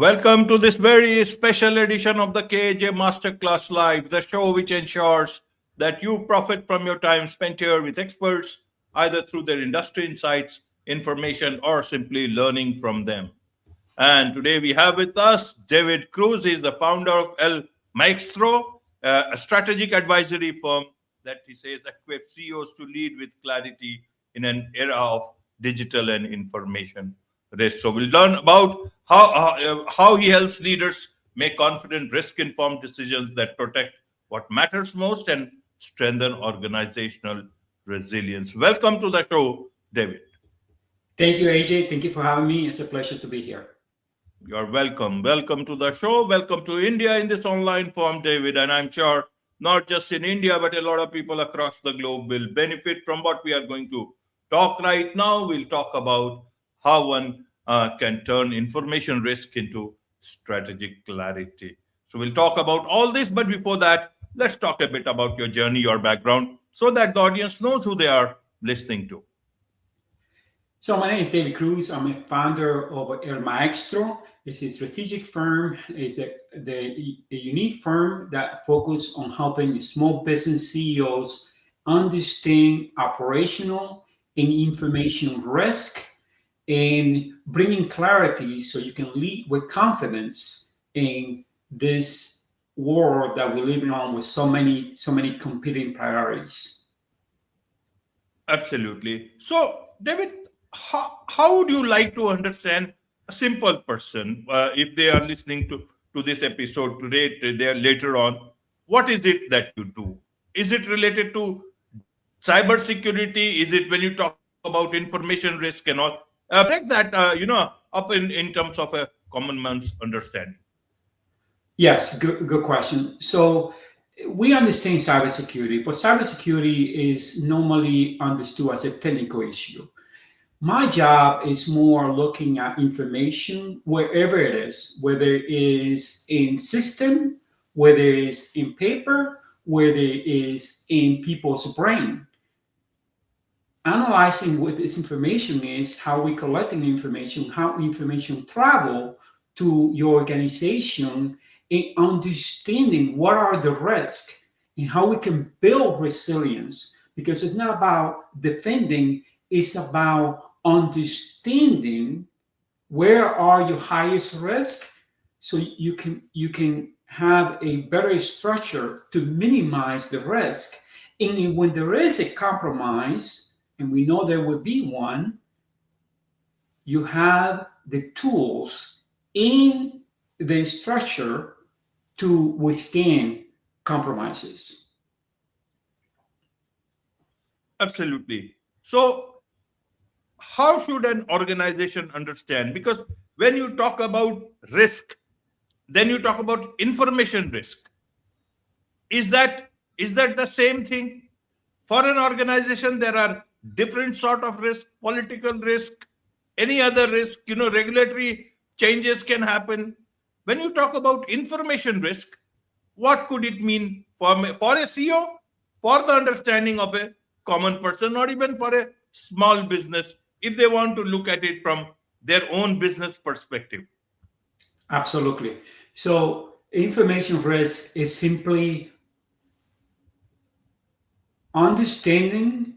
Welcome to this very special edition of the KAJ Masterclass Live, the show which ensures that you profit from your time spent here with experts, either through their industry insights, information, or simply learning from them. And today we have with us David Cruz. He's the founder of El Maestro, a strategic advisory firm that he says equips CEOs to lead with clarity in an era of digital and information risk. So we'll learn about how he helps leaders make confident, risk-informed decisions that protect what matters most and strengthen organizational resilience. Welcome to the show, David. Thank you, AJ. Thank you for having me. It's a pleasure to be here. You're welcome. Welcome to the show. Welcome to India in this online form, David. And I'm sure not just in India, but a lot of people across the globe will benefit from what we are going to talk right now. We'll talk about how one can turn information risk into strategic clarity. So we'll talk about all this. But before that, let's talk a bit about your journey, your background, so that the audience knows who they are listening to. So my name is David Cruz. I'm a founder of El Maestro. It's a strategic firm. It's a unique firm that focuses on helping small business CEOs understand operational and information risk and bringing clarity so you can lead with confidence in this world that we're living on with so many competing priorities. Absolutely. So, David, how would you like to understand a simple person if they are listening to this episode today, later on? What is it that you do? Is it related to cybersecurity? Is it when you talk about information risk and all? Break that up in terms of a common man's understanding. Yes, good question. So we understand cybersecurity, but cybersecurity is normally understood as a technical issue. My job is more looking at information wherever it is, whether it is in system, whether it is in paper, whether it is in people's brain. Analyzing what this information is, how we collecting information, how information travel to your organization, and understanding what are the risks and how we can build resilience. Because it's not about defending, it's about understanding where are your highest risk so you can have a better structure to minimize the risk. And when there is a compromise, and we know there will be one, you have the tools in the structure to withstand compromises. Absolutely. So, how should an organization understand? Because when you talk about risk, then you talk about information risk. Is that the same thing? For an organization, there are different sort of risk, political risk, any other risk, regulatory changes can happen. When you talk about information risk, what could it mean for a CEO, for the understanding of a common person, or even for a small business, if they want to look at it from their own business perspective? Absolutely. So information risk is simply understanding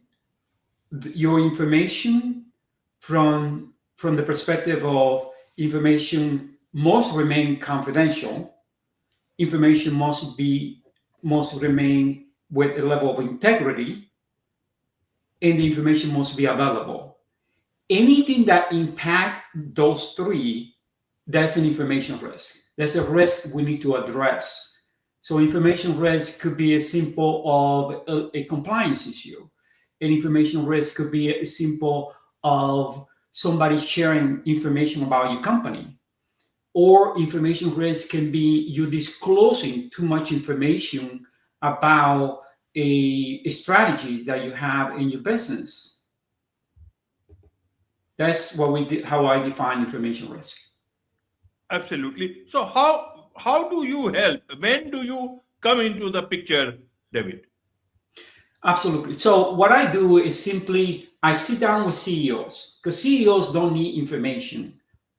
your information from the perspective of information must remain confidential. Information must remain with a level of integrity, and the information must be available. Anything that impact those three, that's an information risk. That's a risk we need to address. So information risk could be as simple of a compliance issue. An information risk could be as simple of somebody sharing information about your company. Or information risk can be you disclosing too much information about a strategy that you have in your business. That's how I define information risk. Absolutely. So how do you help? When do you come into the picture, David? Absolutely. So what I do is simply I sit down with CEOs because CEOs don't need information.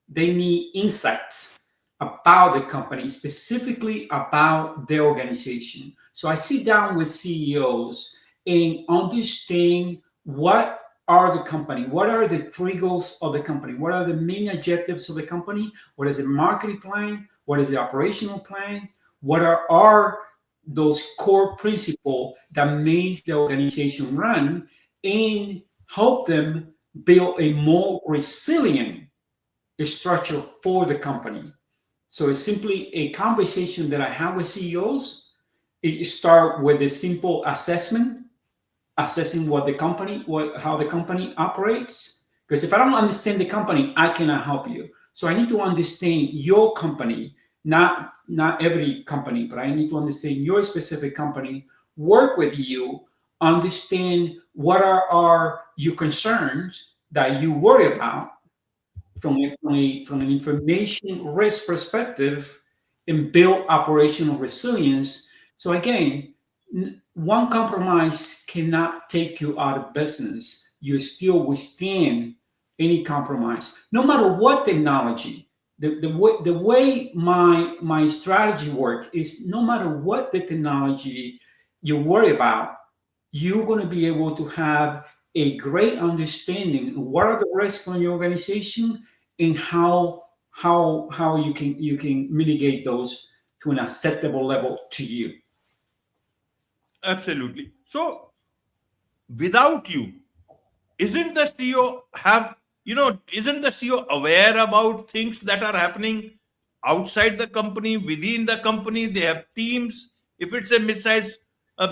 They need insights. about the company, specifically about their organization. So I sit down with CEOs and understand what are the company, what are the three goals of the company, what are the main objectives of the company, what is the marketing plan, what is the operational plan, what are those core principles that makes the organization run, and help them build a more resilient structure for the company. So it's simply a conversation that I have with CEOs. It start with a simple assessment, assessing what the company, how the company operates. Because if I don't understand the company, I cannot help you. So I need to understand your company, not every company, but I need to understand your specific company, work with you, understand what are your concerns that you worry about from an information risk perspective, and build operational resilience. So again, one compromise cannot take you out of business. You still withstand any compromise, no matter what technology. The way my strategy works is no matter what the technology you worry about, you're going to be able to have a great understanding of what are the risks on your organization and how you can mitigate those to an acceptable level to you. Absolutely. So without you, isn't the CEO have, isn't the CEO aware about things that are happening outside the company, within the company? They have teams. If it's a mid-sized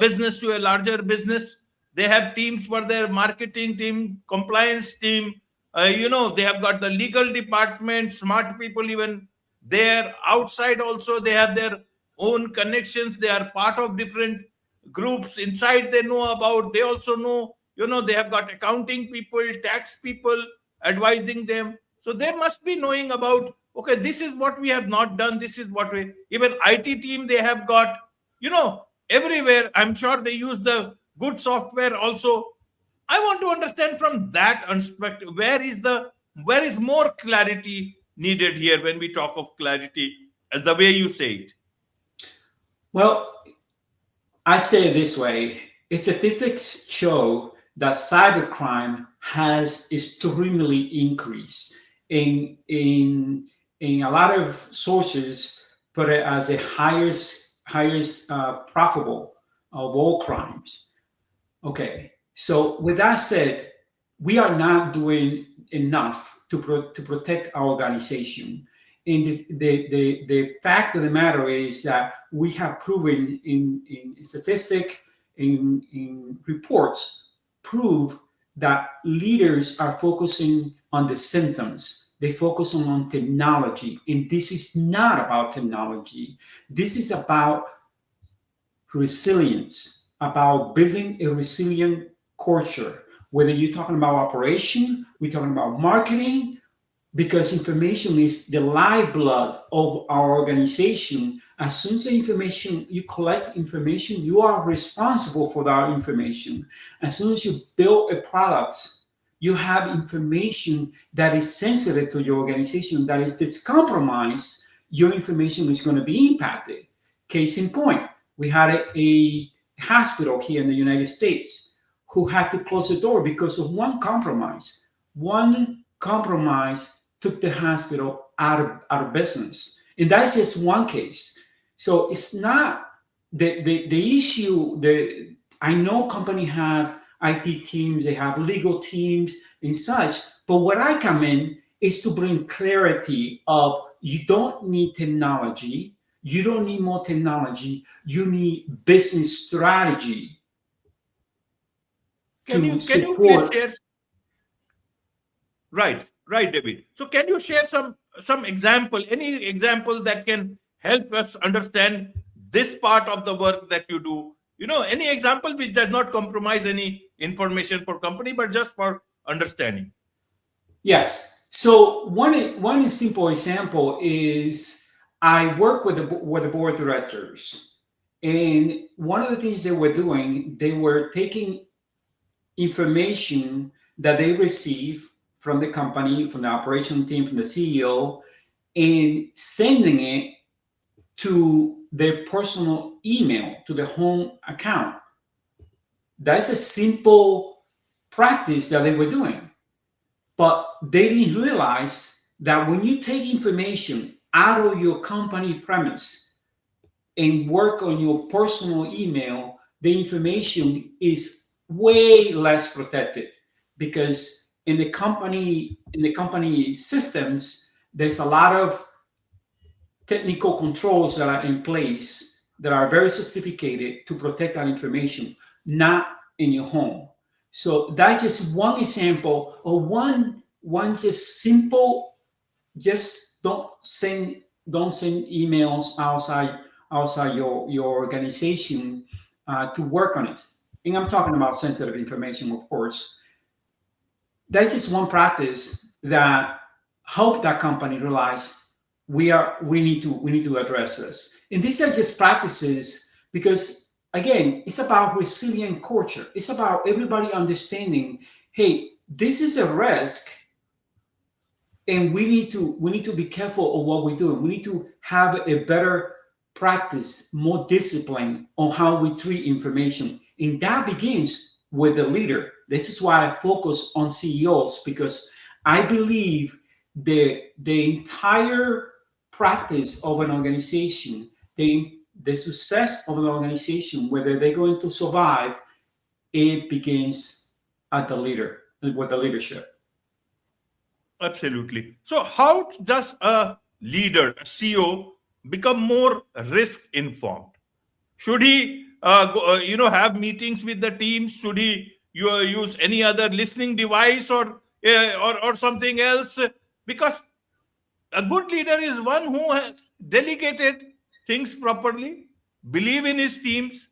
business to a larger business, they have teams for their marketing team, compliance team. They have got the legal department, smart people even there. Outside also, they have their own connections. They are part of different groups inside they know about. They also know, they have got accounting people, tax people advising them. So they must be knowing about, okay, this is what we have not done, this is what we, even IT team they have got, everywhere. I'm sure they use the good software also. I want to understand from that perspective, where is more clarity needed here when we talk of clarity, as the way you say it. Well, I say it this way: statistics show that cybercrime has extremely increased. In a lot of sources, put it as the highest profitable of all crimes. Okay, so with that said, we are not doing enough to protect our organization. And the fact of the matter is that we have proven in statistic, in reports, prove that leaders are focusing on the symptoms. They focus on technology. And this is not about technology. This is about resilience, about building a resilient culture. Whether you're talking about operation, we're talking about marketing, because information is the lifeblood of our organization. As soon as the information you collect information, you are responsible for that information. As soon as you build a product, you have information that is sensitive to your organization, that if it's compromised, your information is going to be impacted. Case in point, we had a hospital here in the United States who had to close the door because of one compromise. One compromise took the hospital out of business. And that's just one case. So it's not the issue. I know companies have IT teams, they have legal teams and such, but what I come in is to bring clarity of you don't need technology, you don't need more technology, you need business strategy to Can you please support. share? Right, David. So can you share some example, any example that can help us understand this part of the work that you do? Any example which does not compromise any information for company, but just for understanding. Yes. So one simple example is I work with the board of directors, and one of the things they were doing, they were taking information that they receive from the company, from the operation team, from the CEO, and sending it to their personal email, to the home account. That's a simple practice that they were doing. But they didn't realize that when you take information out of your company premise and work on your personal email, the information is way less protected, because in the company systems, there's a lot of technical controls that are in place that are very sophisticated to protect that information, not in your home. So that's just one example, or one just simple, just don't send emails outside your organization to work on it. And I'm talking about sensitive information, of course. That's just one practice that helped that company realize we need to address this. And these are just practices because, again, it's about resilient culture. It's about everybody understanding, hey, this is a risk, and we need to be careful of what we're doing. We need to have a better practice, more discipline on how we treat information, and that begins with the leader. This is why I focus on CEOs, because I believe the entire practice of an organization, the success of an organization, whether they're going to survive, it begins at the leader, with the leadership. Absolutely. So, how does a leader, a CEO, become more risk informed? Should he, have meetings with the teams? Should he use any other listening device, or something else? Because a good leader is one who has delegated things properly, believe in his teams,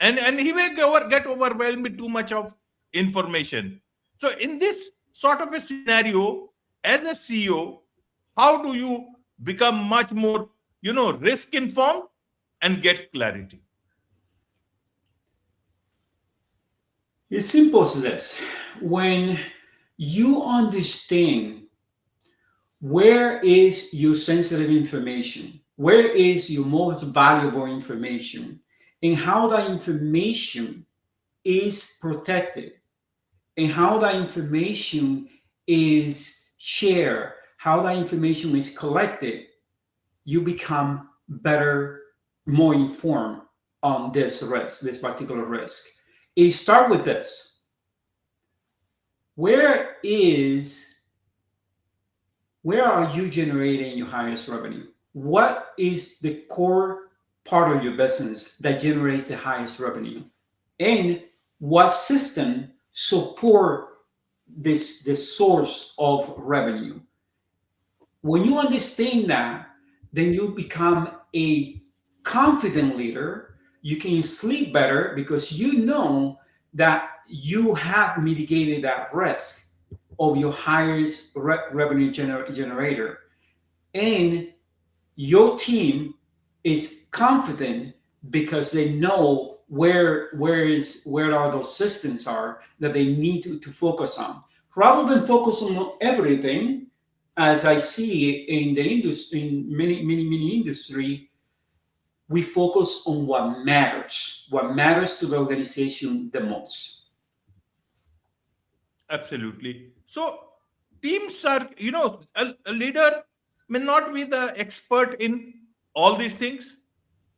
and he may get overwhelmed with too much of information. So in this sort of a scenario, as a CEO, how do you become much more, risk informed and get clarity? It's simple as this. When you understand where is your sensitive information, where is your most valuable information, and how that information is protected, and how that information is shared, how that information is collected, you become better, more informed on this risk, this particular risk. It start with this. Where are you generating your highest revenue? What is the core part of your business that generates the highest revenue? And what system support this source of revenue? When you understand that, then you become a confident leader. You can sleep better because you know that you have mitigated that risk of your highest revenue generator. And your team is confident because they know where are those systems are that they need to focus on, rather than focus on everything. As I see in the industry, in many industry, we focus on what matters to the organization the most. Absolutely. So teams are, a leader may not be the expert in all these things.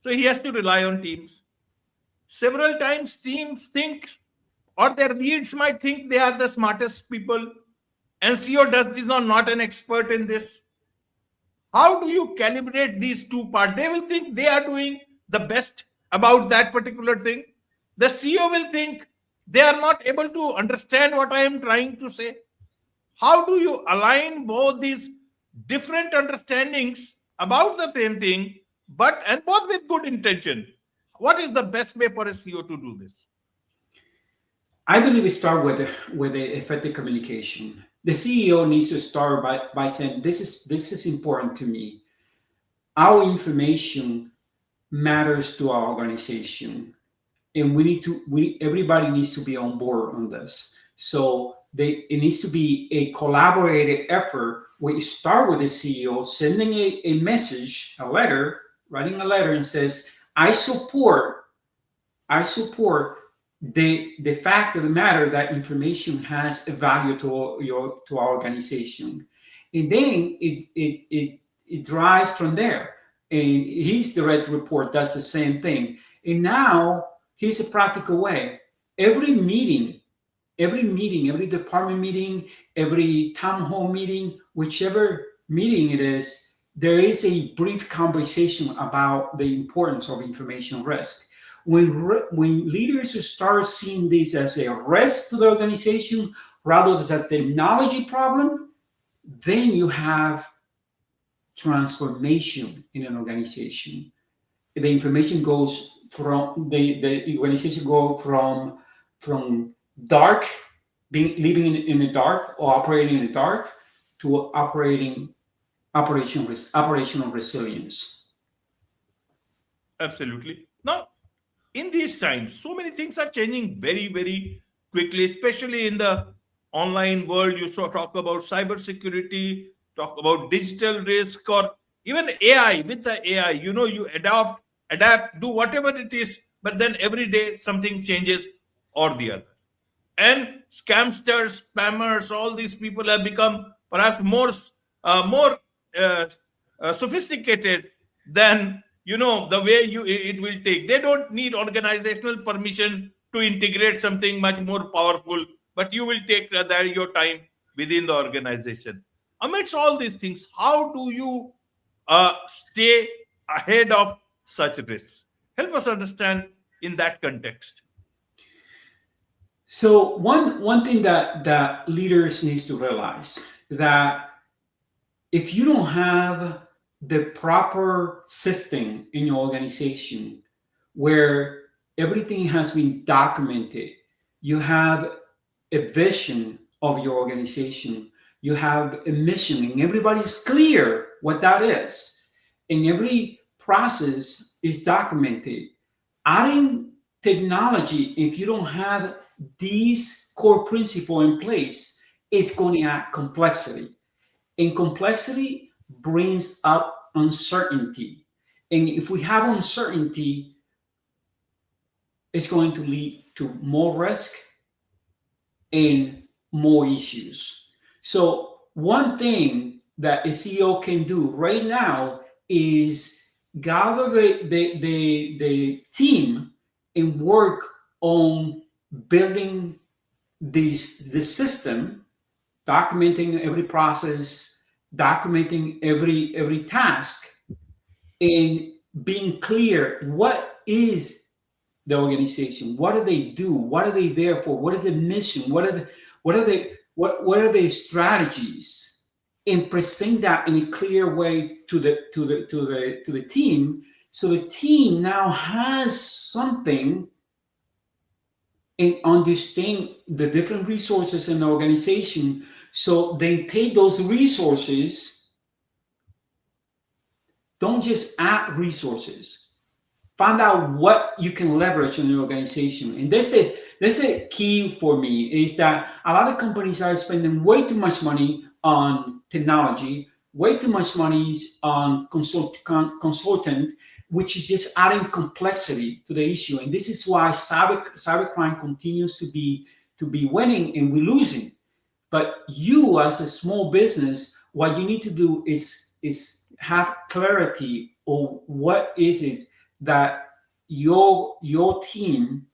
So he has to rely on teams. Several times teams think, or their leads might think they are the smartest people, and CEO is not an expert in this. How do you calibrate these two parts? They will think they are doing the best about that particular thing. The CEO will think they are not able to understand what I am trying to say. How do you align both these different understandings about the same thing, and both with good intention? What is the best way for a CEO to do this? I believe we start with the effective communication. The CEO needs to start by saying, this is important to me. Our information matters to our organization, and everybody needs to be on board on this. So it needs to be a collaborative effort where you start with the CEO sending a message, a letter, writing a letter and says, I support the fact of the matter that information has a value to our organization. And then it drives from there. And his direct report does the same thing. And now here's a practical way. Every meeting, every department meeting, every town hall meeting, whichever meeting it is, there is a brief conversation about the importance of information risk. When leaders start seeing this as a risk to the organization rather than as a technology problem, then you have transformation in an organization. The information goes from the organization go from dark, living in the dark or operating in the dark, to operational resilience. Absolutely. Now, in these times, so many things are changing very, very quickly, especially in the online world. You saw talk about cybersecurity, talk about digital risk, or even AI. With the AI, you adapt, do whatever it is, but then every day something changes or the other. And scamsters, spammers, all these people have become perhaps more uh, sophisticated than the way it will take. They don't need organizational permission to integrate something much more powerful, but you will take your time within the organization. Amidst all these things, how do you stay ahead of such risks? Help us understand in that context. So one thing that leaders needs to realize, that if you don't have the proper system in your organization where everything has been documented, you have a vision of your organization, you have a mission, and everybody's clear what that is, and every process is documented. Adding technology, if you don't have these core principle in place, is going to add complexity, and complexity brings up uncertainty. And if we have uncertainty, it's going to lead to more risk and more issues. So one thing that a CEO can do right now is gather the team and work on building this system, documenting every process, documenting every task, and being clear what is the organization, what do they do, what are they there for, what is the mission, what are the strategies, and present that in a clear way to the team, so the team now has something and understand the different resources in the organization, so they take those resources. Don't just add resources. Find out what you can leverage in your organization. And that's a key for me, is that a lot of companies are spending way too much money on technology, way too much money on consultant, which is just adding complexity to the issue. And this is why cybercrime continues to be winning and we're losing. But you, as a small business, what you need to do is have clarity on what is it that your team,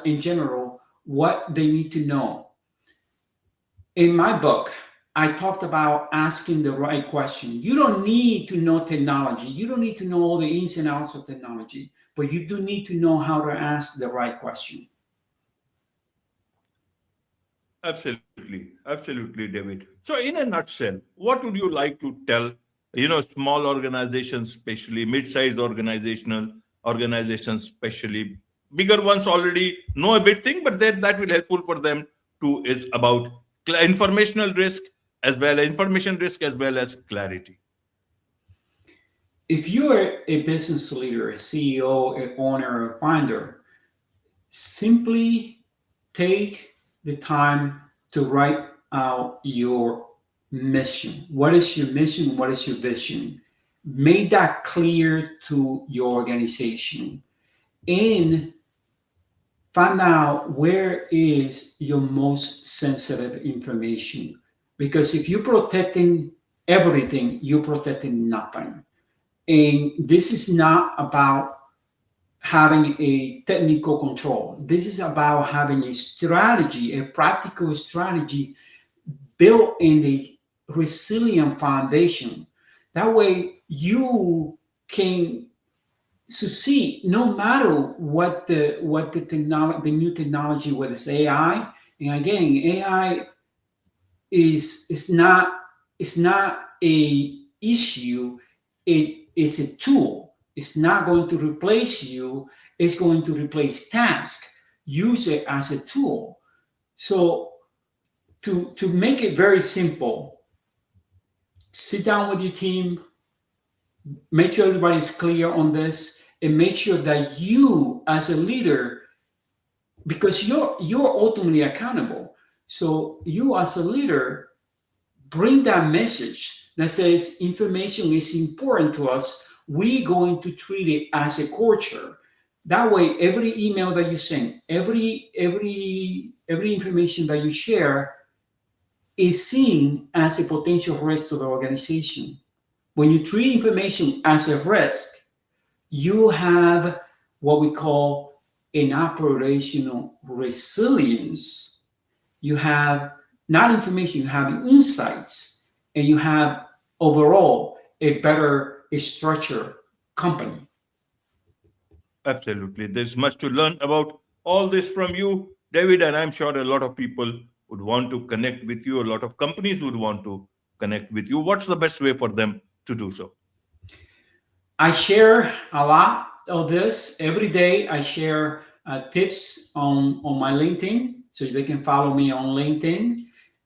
in general, what they need to know. In my book, I talked about asking the right question. You don't need to know technology. You don't need to know all the ins and outs of technology, but you do need to know how to ask the right question. Absolutely, David. So, in a nutshell, what would you like to tell, small organizations, especially mid-sized organizations, especially bigger ones already know a bit thing, but then that will helpful for them too, is about information risk as well as clarity. If you are a business leader, a CEO, an owner, a founder, simply take the time to write out your mission. What is your mission? What is your vision? Make that clear to your organization and find out where is your most sensitive information. Because if you're protecting everything, you're protecting nothing. And this is not about having a technical control. This is about having a strategy, a practical strategy built in a resilient foundation. That way you can succeed no matter what the technology, the new technology, whether it's AI. And again, AI is not a issue. It is a tool. It's not going to replace you. It's going to replace task. Use it as a tool. So to make it very simple, sit down with your team, make sure everybody's clear on this, and make sure that you as a leader, because you're ultimately accountable. So you as a leader, bring that message that says information is important to us. We're going to treat it as a culture. That way, every email that you send, every information that you share is seen as a potential risk to the organization. When you treat information as a risk, you have what we call an operational resilience. You have not information, you have insights, and you have overall a better structured company. Absolutely. There's much to learn about all this from you, David, and I'm sure a lot of people would want to connect with you. A lot of companies would want to connect with you. What's the best way for them to do so? I share a lot of this every day. I share tips on my LinkedIn, so they can follow me on LinkedIn.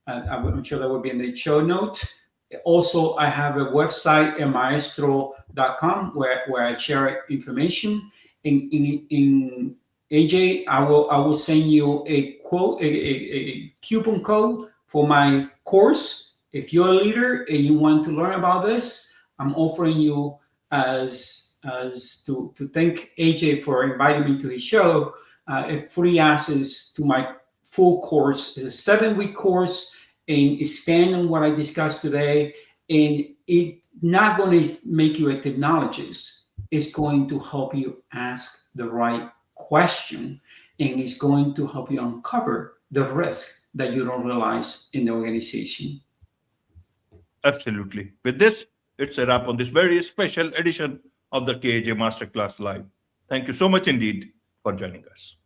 I'm sure that will be in the show notes. Also, I have a website, maestro.com, where I share information. In AJ, I will send you a quote, a coupon code for my course. If you're a leader and you want to learn about this, I'm offering you as to thank AJ for inviting me to the show, a free access to my full course. It's a 7-week course and expand on what I discussed today. And it's not going to make you a technologist. It's going to help you ask the right question, and it's going to help you uncover the risk that you don't realize in the organization. Absolutely. With this, it's a wrap on this very special edition of the KAJ Masterclass Live. Thank you so much indeed for joining us.